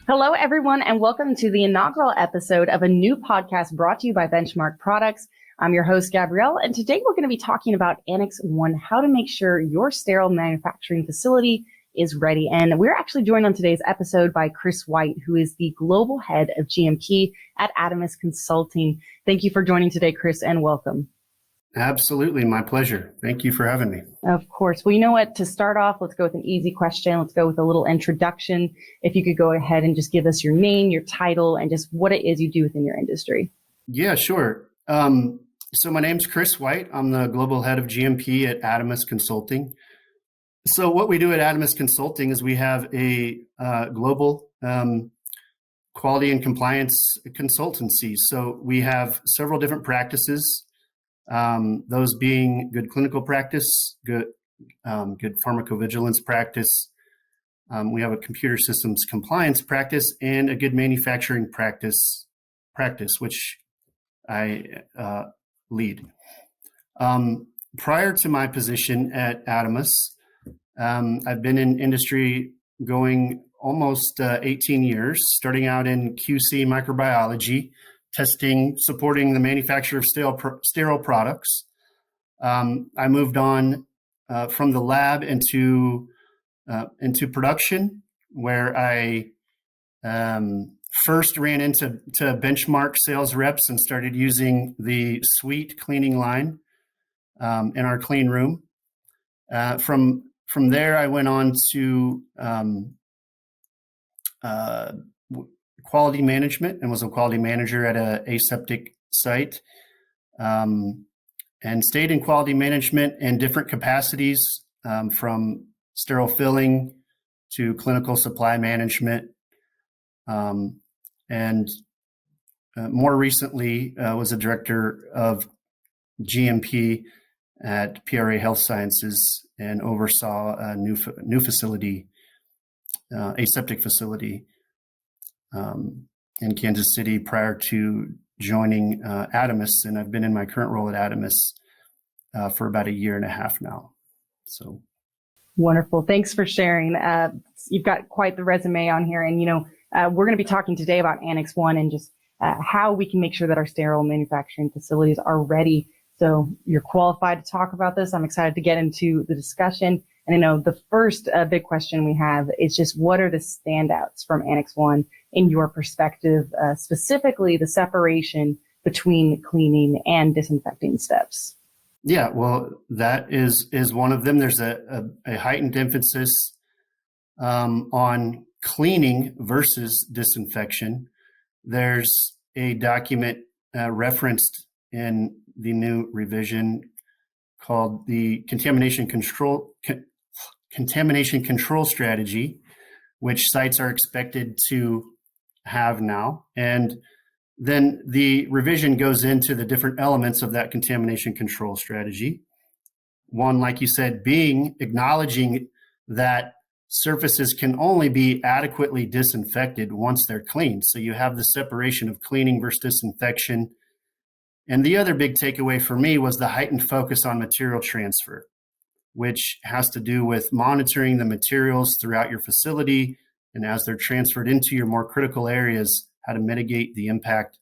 Hello, everyone, and welcome to the inaugural episode of a new podcast brought to you by Benchmark Products. I'm your host, Gabrielle, and today we're going to be talking about Annex 1, how to make sure your sterile manufacturing facility is ready. And we're actually joined on today's episode by Chris White, who is the Global Head of GMP at Adamas Consulting. Thank you for joining today, Chris, and welcome. Absolutely. My pleasure. Thank you for having me. Of course. Well, you know what? To start off, let's go with an easy question. Let's go with a little introduction. If you could go ahead and just give us your name, your title, and just what it is you do within your industry. Yeah, sure. So my name's Chris White. I'm the Global Head of GMP at Adamas Consulting. So what we do at Adamas Consulting is we have a global quality and compliance consultancy. So we have several different practices. Those being good clinical practice, good pharmacovigilance practice. We have a computer systems compliance practice and a good manufacturing practice, which I lead. Prior to my position at Adamas, I've been in industry going almost 18 years, starting out in QC microbiology, testing, supporting the manufacture of sterile products. I moved on from the lab into production, where I first ran into benchmark sales reps and started using the suite cleaning line in our clean room. From there, I went on to quality management and was a quality manager at a aseptic site, and stayed in quality management in different capacities, from sterile filling to clinical supply management, and more recently was a director of GMP at PRA Health Sciences and oversaw a new facility, aseptic facility, in Kansas City prior to joining Adamas, and I've been in my current role at Adamas for about a year and a half now. So wonderful. Thanks for sharing. You've got quite the resume on here, and we're going to be talking today about Annex 1 and just how we can make sure that our sterile manufacturing facilities are ready. So you're qualified to talk about this. I'm excited to get into the discussion. And I know the first big question we have is just what are the standouts from Annex 1 in your perspective, specifically the separation between cleaning and disinfecting steps? Yeah, well, that is one of them. There's a heightened emphasis on cleaning versus disinfection. There's a document referenced in the new revision called the contamination control strategy, which sites are expected to have now. And then the revision goes into the different elements of that contamination control strategy. One, like you said, being acknowledging that surfaces can only be adequately disinfected once they're cleaned. So you have the separation of cleaning versus disinfection. And the other big takeaway for me was the heightened focus on material transfer, which has to do with monitoring the materials throughout your facility, and as they're transferred into your more critical areas, how to mitigate the impact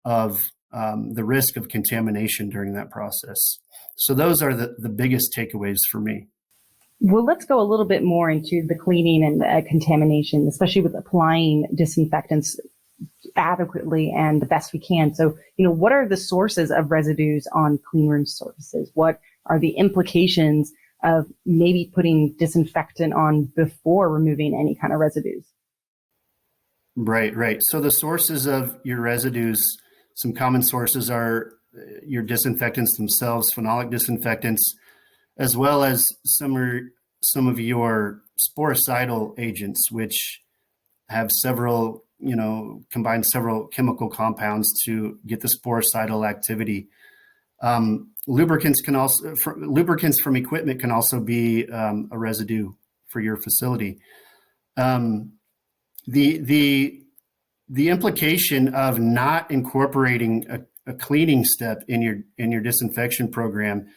of the risk of contamination during that process. So those are the biggest takeaways for me. Well, let's go a little bit more into the cleaning and contamination, especially with applying disinfectants adequately and the best we can. So, what are the sources of residues on clean room surfaces? What are the implications of maybe putting disinfectant on before removing any kind of residues? Right. So the sources of your residues, some common sources are your disinfectants themselves, phenolic disinfectants, as well as some of your sporicidal agents, which have combine several chemical compounds to get the sporicidal activity. Lubricants from equipment can also be a residue for your facility. The implication of not incorporating a cleaning step in your disinfection program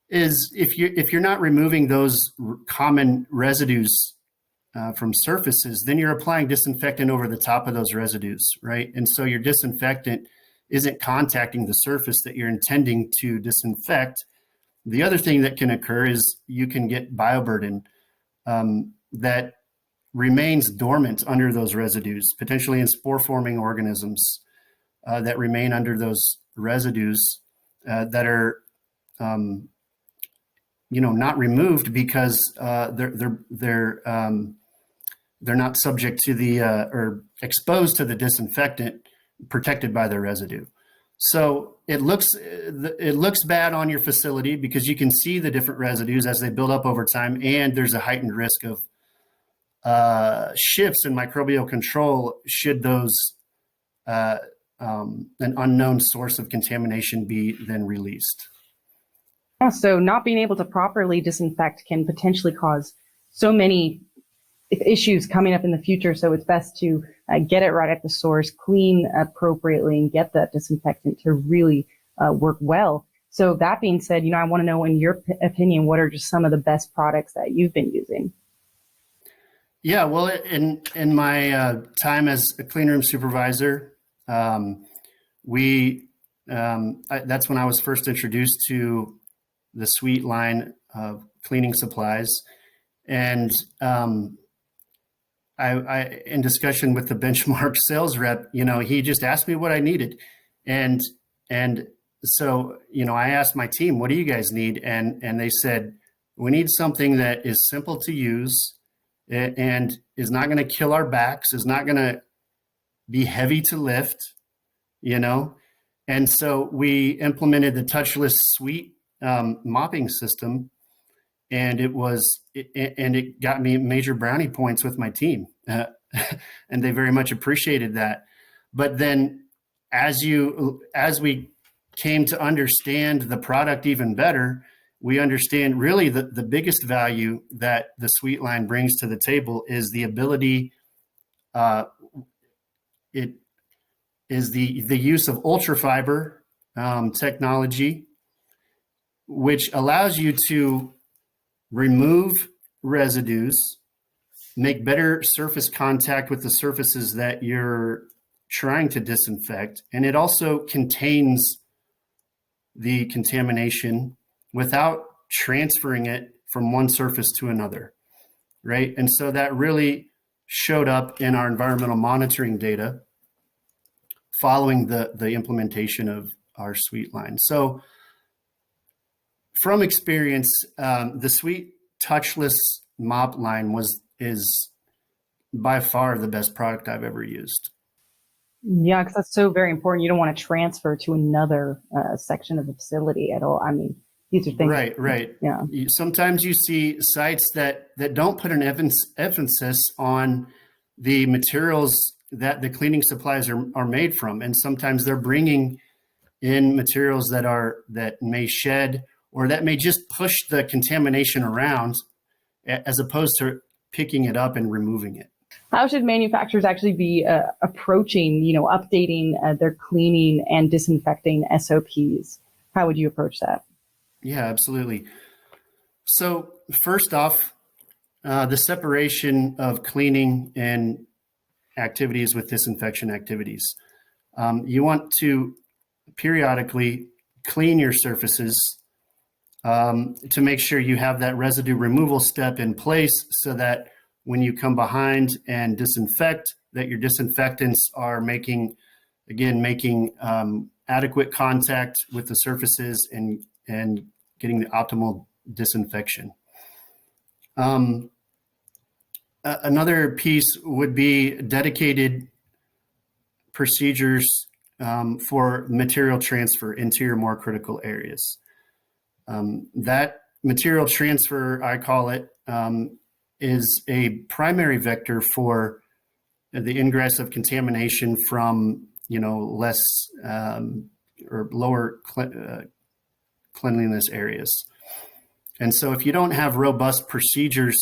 is if you're not removing those common residues from surfaces, then you're applying disinfectant over the top of those residues, right? And so your disinfectant isn't contacting the surface that you're intending to disinfect. The other thing that can occur is you can get bioburden that remains dormant under those residues, potentially in spore-forming organisms that remain under those residues that are not removed because they're not subject to the or exposed to the disinfectant, protected by their residue. So it looks bad on your facility because you can see the different residues as they build up over time, and there's a heightened risk of shifts in microbial control should those an unknown source of contamination be then released. Yeah, so not being able to properly disinfect can potentially cause so many issues coming up in the future. So it's best to get it right at the source, clean appropriately, and get that disinfectant to really work well. So that being said, I want to know, in your opinion, what are just some of the best products that you've been using? Yeah, well, in my time as a clean room supervisor, that's when I was first introduced to the suite line of cleaning supplies. And I in discussion with the benchmark sales rep, he just asked me what I needed. And so, I asked my team, what do you guys need? And they said, we need something that is simple to use and is not going to kill our backs, is not going to be heavy to lift, And so we implemented the touchless suite mopping system, and it got me major brownie points with my team, and they very much appreciated that. But then, as we came to understand the product even better, we understand really the biggest value that the suite line brings to the table is the ability. It is the use of ultrafiber technology, which allows you to remove residues, make better surface contact with the surfaces that you're trying to disinfect. And it also contains the contamination without transferring it from one surface to another, right? And so that really showed up in our environmental monitoring data following the implementation of our suite line. So from experience, the suite touchless mop line is by far the best product I've ever used. Yeah, because that's so very important. You don't want to transfer to another section of the facility at all. I mean, these are things. Right. Yeah. Sometimes you see sites that don't put an emphasis on the materials that the cleaning supplies are made from, and sometimes they're bringing in materials that may shed or that may just push the contamination around, as opposed to picking it up and removing it. How should manufacturers actually be approaching, updating their cleaning and disinfecting SOPs? How would you approach that? Yeah, absolutely. So first off, the separation of cleaning and activities with disinfection activities. You want to periodically clean your surfaces to make sure you have that residue removal step in place, so that when you come behind and disinfect, that your disinfectants are making adequate contact with the surfaces and getting the optimal disinfection. Another piece would be dedicated procedures for material transfer into your more critical areas. That material transfer, I call it, is a primary vector for the ingress of contamination from, less or lower cleanliness areas. And so if you don't have robust procedures,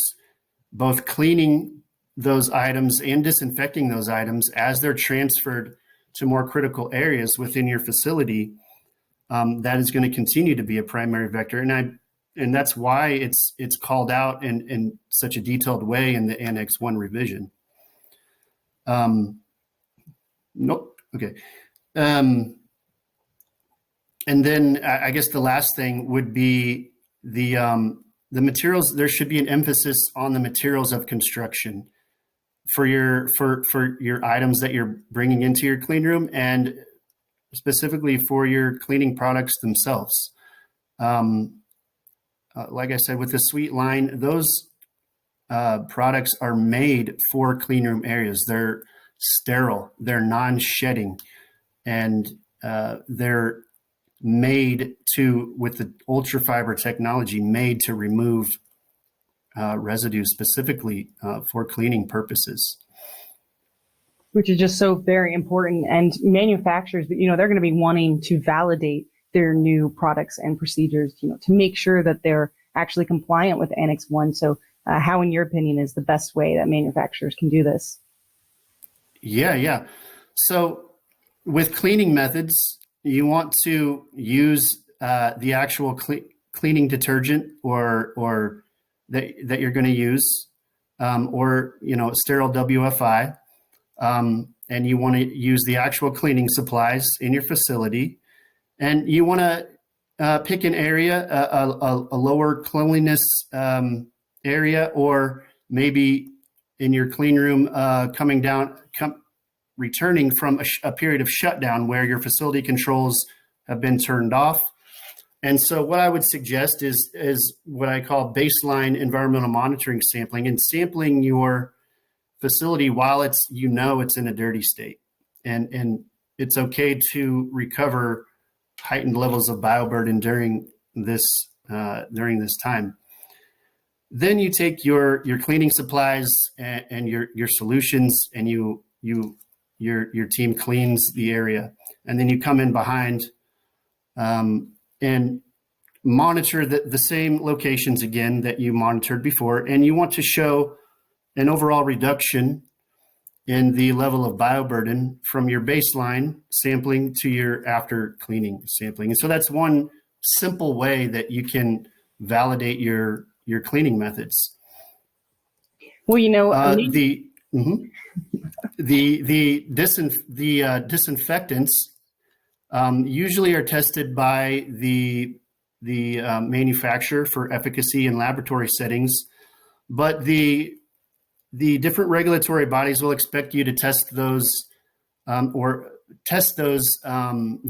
both cleaning those items and disinfecting those items as they're transferred to more critical areas within your facility, that is going to continue to be a primary vector. And and that's why it's called out in such a detailed way in the Annex 1 revision. Nope. Okay. And then I guess the last thing would be the materials. There should be an emphasis on the materials of construction for your items that you're bringing into your clean room, and specifically for your cleaning products themselves. Like I said, with the suite line, those products are made for clean room areas. They're sterile, they're non-shedding, and they're made to, with the ultra-fiber technology, made to remove residue specifically for cleaning purposes. Which is just so very important. And manufacturers, they're going to be wanting to validate their new products and procedures, to make sure that they're actually compliant with Annex 1. So how, in your opinion, is the best way that manufacturers can do this? Yeah. So with cleaning methods, you want to use the actual cleaning detergent or that you're going to use, or sterile WFI, and you want to use the actual cleaning supplies in your facility, and you want to pick an area, a lower cleanliness area, or maybe in your clean room returning from a period of shutdown where your facility controls have been turned off. And so what I would suggest is what I call baseline environmental monitoring sampling, and sampling your facility while it's in a dirty state. And it's okay to recover heightened levels of bioburden during this time. Then you take your cleaning supplies and your solutions, and your team cleans the area, and then you come in behind and monitor the same locations again that you monitored before, and you want to show an overall reduction in the level of bioburden from your baseline sampling to your after cleaning sampling. And so that's one simple way that you can validate your cleaning methods. Well, the disinfectants usually are tested by the manufacturer for efficacy in laboratory settings, but the different regulatory bodies will expect you to test those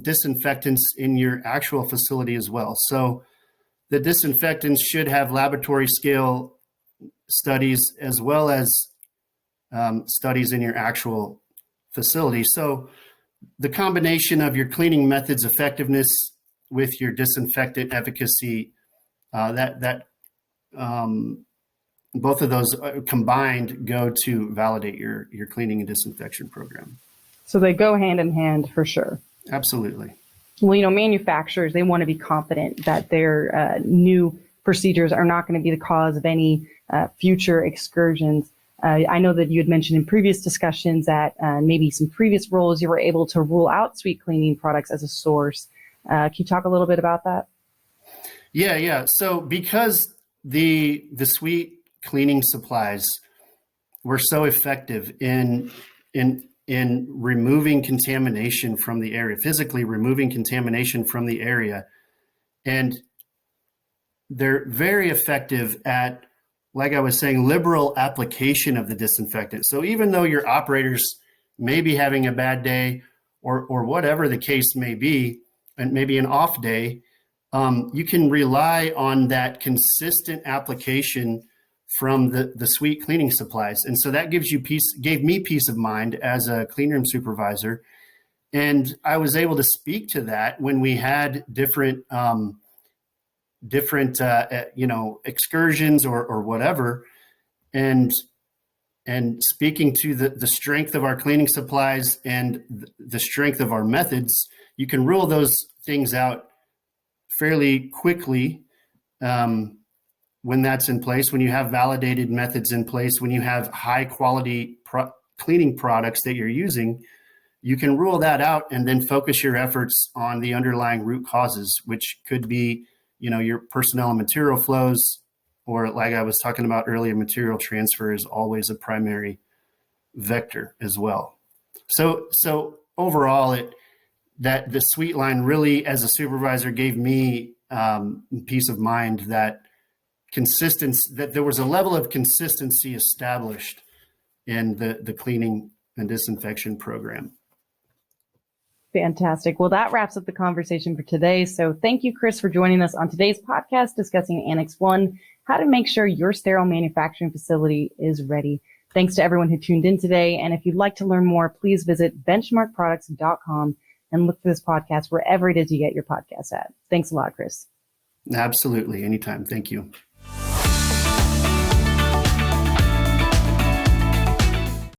disinfectants in your actual facility as well. So the disinfectants should have laboratory scale studies as well as studies in your actual facility. So the combination of your cleaning methods effectiveness with your disinfectant efficacy, both of those combined go to validate your cleaning and disinfection program. So they go hand in hand for sure. Absolutely. Well, manufacturers, they want to be confident that their new procedures are not going to be the cause of any future excursions. I know that you had mentioned in previous discussions that maybe some previous roles you were able to rule out suite cleaning products as a source. Can you talk a little bit about that? Yeah. So because the suite cleaning supplies were so effective in removing contamination from the area, physically removing contamination from the area, and they're very effective at, like I was saying, liberal application of the disinfectant. So even though your operators may be having a bad day or whatever the case may be, and maybe an off day, you can rely on that consistent application from the suite cleaning supplies. And so that gave me peace of mind as a cleanroom supervisor. And I was able to speak to that when we had different excursions or whatever, and speaking to the strength of our cleaning supplies and the strength of our methods, you can rule those things out fairly quickly when that's in place, when you have validated methods in place, when you have high quality cleaning products that you're using. You can rule that out and then focus your efforts on the underlying root causes, which could be your personnel and material flows, or like I was talking about earlier, material transfer is always a primary vector as well. So overall, that the suite line really, as a supervisor, gave me peace of mind that that there was a level of consistency established in the cleaning and disinfection program. Fantastic. Well, that wraps up the conversation for today. So thank you, Chris, for joining us on today's podcast discussing Annex 1, how to make sure your sterile manufacturing facility is ready. Thanks to everyone who tuned in today. And if you'd like to learn more, please visit benchmarkproducts.com and look for this podcast wherever it is you get your podcast at. Thanks a lot, Chris. Absolutely. Anytime. Thank you.